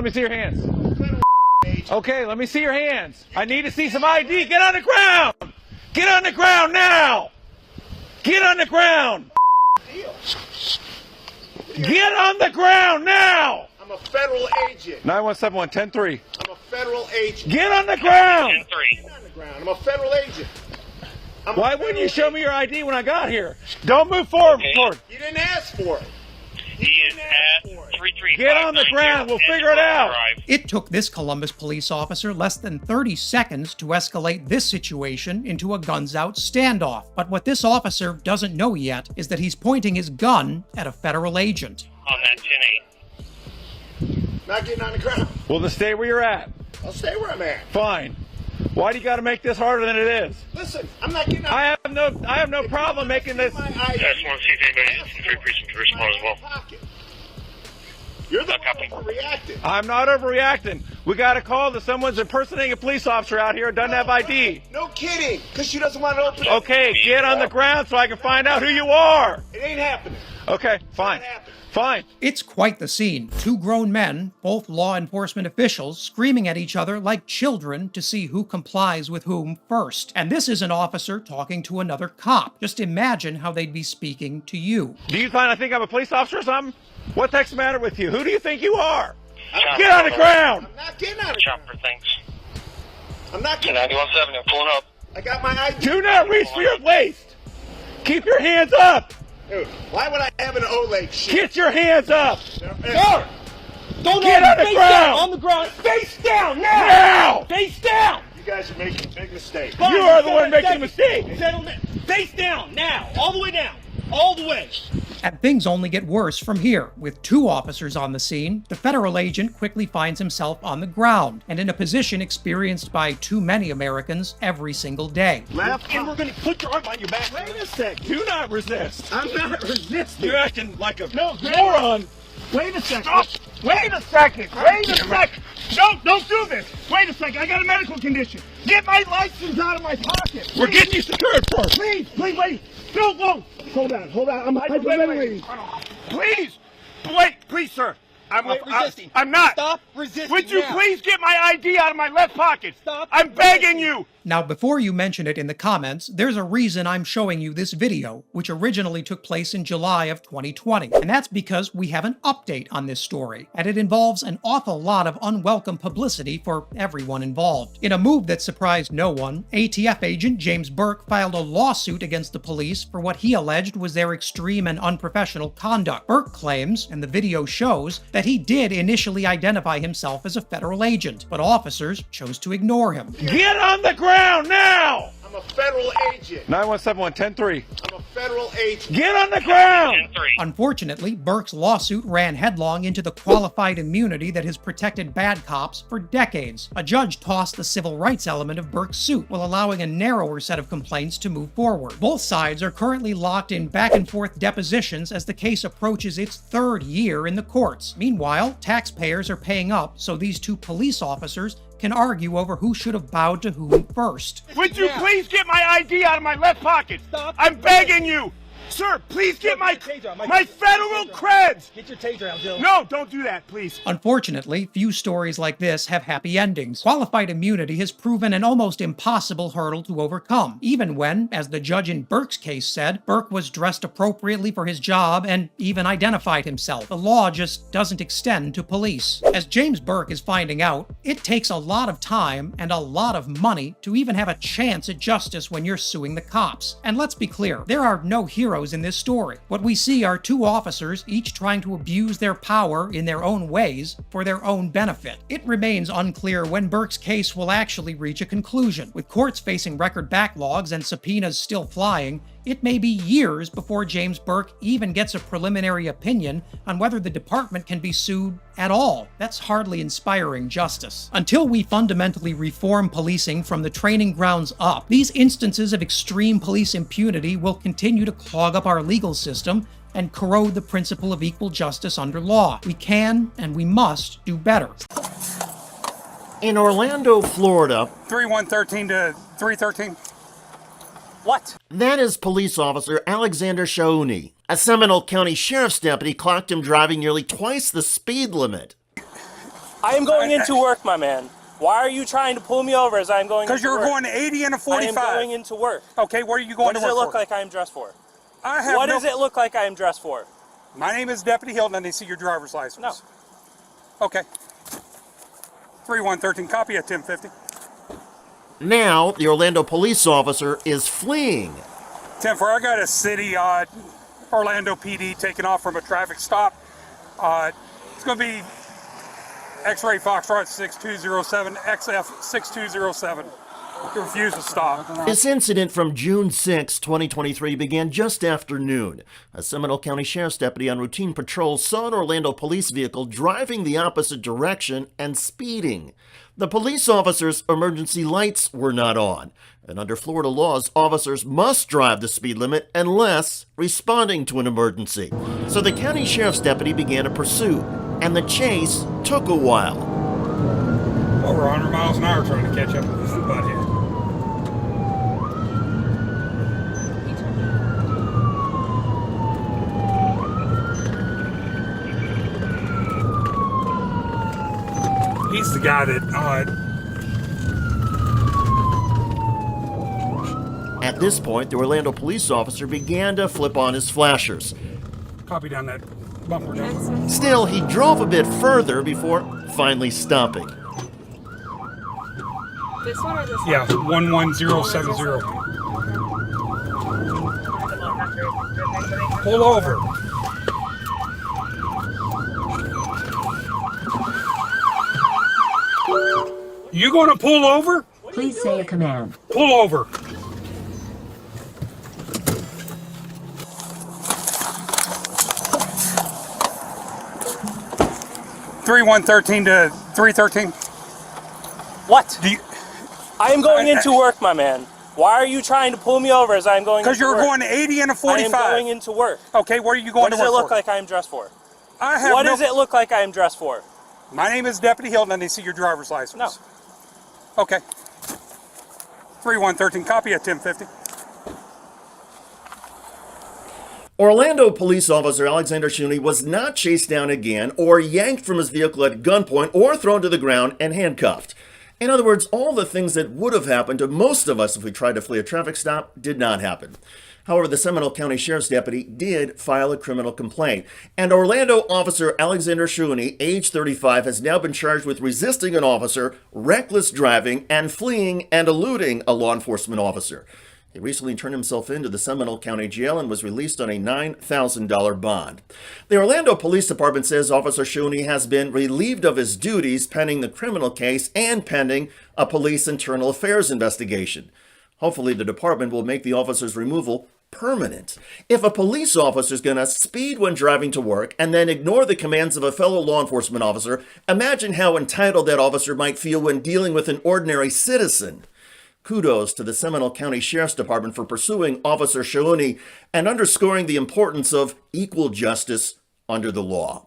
Let me see your hands. Okay, let me see your hands. I need to see some ID. Get on the ground! Get on the ground now! Get on the ground! Get on the ground now! I'm a federal agent. 917-110-3. I'm a federal agent. Get on the ground! Get on the ground. I'm a federal agent. Why wouldn't you show me your ID when I got here? Don't move forward. You didn't ask for it. He is at 335. Get on the ground. We'll figure it out. It took this Columbus police officer less than 30 seconds to escalate this situation into a guns-out standoff. But what this officer doesn't know yet is that he's pointing his gun at a federal agent. On that 10-8. Not getting on the ground. Well, then stay where you're at. I'll stay where I'm at. Fine. Why do you got to make this harder than it is? Listen, I'm not getting on. I have no problem making this. I just want to see if anybody's in 3 precinct to respond as well. You're the one overreacting. I'm not overreacting. We got a call that someone's impersonating a police officer out here who doesn't have ID. No kidding, because she doesn't want to open it. Okay, get on the ground so I can find out who you are. It ain't happening. Okay, fine. Fine. It's quite the scene. Two grown men, both law enforcement officials, screaming at each other like children to see who complies with whom first. And this is an officer talking to another cop. Just imagine how they'd be speaking to you. Do you I think I'm a police officer or something? What the heck's the matter with you? Who do you think you are? Chopper, get on the ground! I'm not getting on the ground. Chopper, thanks. I'm not getting on the 91-7, I'm pulling up. I got my ID. Do not reach for your waist! Keep your hands up! Dude, why would I have an O-leg shit? Get your hands up! Sir! Don't get on the ground! On the ground! Face down now! Now! Face down! You guys are making a big mistake. You are the one making a mistake! Gentlemen, face down now! All the way down! All the way! And things only get worse from here. With two officers on the scene, the federal agent quickly finds himself on the ground and in a position experienced by too many Americans every single day. Left, and we're going to put your arm on your back. Wait a sec. Do not resist. I'm not resisting. You're acting like a moron. Wait a second. Stop. Wait a second. Wait a second. No, don't do this. Wait a second. I got a medical condition. Get my license out of my pocket. We're getting you secured first. Please, wait. No, whoa. Hold on. I'm hyperventilating. Please, sir. I'm resisting. I'm not. Stop resisting. Would you please get my ID out of my left pocket? Stop. I'm begging you. Now, before you mention it in the comments, there's a reason I'm showing you this video, which originally took place in July of 2020. And that's because we have an update on this story, and it involves an awful lot of unwelcome publicity for everyone involved. In a move that surprised no one, ATF agent James Burke filed a lawsuit against the police for what he alleged was their extreme and unprofessional conduct. Burke claims, and the video shows, that he did initially identify himself as a federal agent, but officers chose to ignore him. Get on the ground now! I'm a federal agent. 917-110-3. I'm a federal agent. Get on the ground! 10-3. Unfortunately, Burke's lawsuit ran headlong into the qualified immunity that has protected bad cops for decades. A judge tossed the civil rights element of Burke's suit while allowing a narrower set of complaints to move forward. Both sides are currently locked in back-and-forth depositions as the case approaches its third year in the courts. Meanwhile, taxpayers are paying up so these two police officers can argue over who should have bowed to whom first. Would you please get my ID out of my left pocket? Stop. I'm begging you. Sir, please get my federal creds. Get your taser out, Joe. No, don't do that, please. Unfortunately, few stories like this have happy endings. Qualified immunity has proven an almost impossible hurdle to overcome, even when, as the judge in Burke's case said, Burke was dressed appropriately for his job and even identified himself. The law just doesn't extend to police. As James Burke is finding out, it takes a lot of time and a lot of money to even have a chance at justice when you're suing the cops. And let's be clear, there are no heroes in this story. What we see are two officers, each trying to abuse their power in their own ways for their own benefit. It remains unclear when Burke's case will actually reach a conclusion. With courts facing record backlogs and subpoenas still flying, it may be years before James Burke even gets a preliminary opinion on whether the department can be sued at all. That's hardly inspiring justice. Until we fundamentally reform policing from the training grounds up, these instances of extreme police impunity will continue to clog up our legal system and corrode the principle of equal justice under law. We can and we must do better. In Orlando, Florida, 3113 to 313. What? that is police officer Alexander Shawnee. A Seminole County Sheriff's deputy clocked him driving nearly twice the speed limit. I am going into work, my man. Why are you trying to pull me over as I'm going into work? Because you're going 80 and a 45. I am going into work. Okay, what are you going to work for? What does it look like I am dressed for? What does it look like I am dressed for? My name is Deputy Hilton, and I see your driver's license. No. Okay. 3113, copy at 1050. Now, the Orlando police officer is fleeing. 10-4, I got a city, Orlando PD taking off from a traffic stop. It's going to be X-ray Foxtrot 6207, XF 6207. You refuse to stop. This incident from June 6, 2023 began just after noon. A Seminole County Sheriff's deputy on routine patrol saw an Orlando police vehicle driving the opposite direction and speeding. The police officer's emergency lights were not on. And under Florida laws, officers must drive the speed limit unless responding to an emergency. So the county sheriff's deputy began a pursuit, and the chase took a while. Over 100 miles an hour trying to catch up with this butthead. He's the guy that, At this point, the Orlando police officer began to flip on his flashers. copy down that bumper down. Still, he drove a bit further before finally stopping. This one or this one? Yeah, 11070. Pull over. You gonna pull over? Please say a command. Pull over. Three 113 to 313. What? Do you? I am going into work, my man. Why are you trying to pull me over as I'm going into work? Because you're going 80 and a 45. I am going into work. Okay, what are you going What to does work it look for? like I am dressed for? What does it look like I am dressed for? My name is Deputy Hilton, and I see your driver's license. No. Okay. 3113, copy at 1050. Orlando police officer Alexander Shuney was not chased down again or yanked from his vehicle at gunpoint or thrown to the ground and handcuffed. In other words, all the things that would have happened to most of us if we tried to flee a traffic stop did not happen. However, the Seminole County Sheriff's deputy did file a criminal complaint, and Orlando officer Alexander Shuney, age 35, has now been charged with resisting an officer, reckless driving, and fleeing and eluding a law enforcement officer. He recently turned himself into the Seminole County Jail and was released on a $9,000 bond. The Orlando Police Department says Officer Shuney has been relieved of his duties pending the criminal case and pending a police internal affairs investigation. Hopefully, the department will make the officer's removal permanent. If a police officer is going to speed when driving to work and then ignore the commands of a fellow law enforcement officer, imagine how entitled that officer might feel when dealing with an ordinary citizen. Kudos to the Seminole County Sheriff's Department for pursuing Officer Shuney and underscoring the importance of equal justice under the law.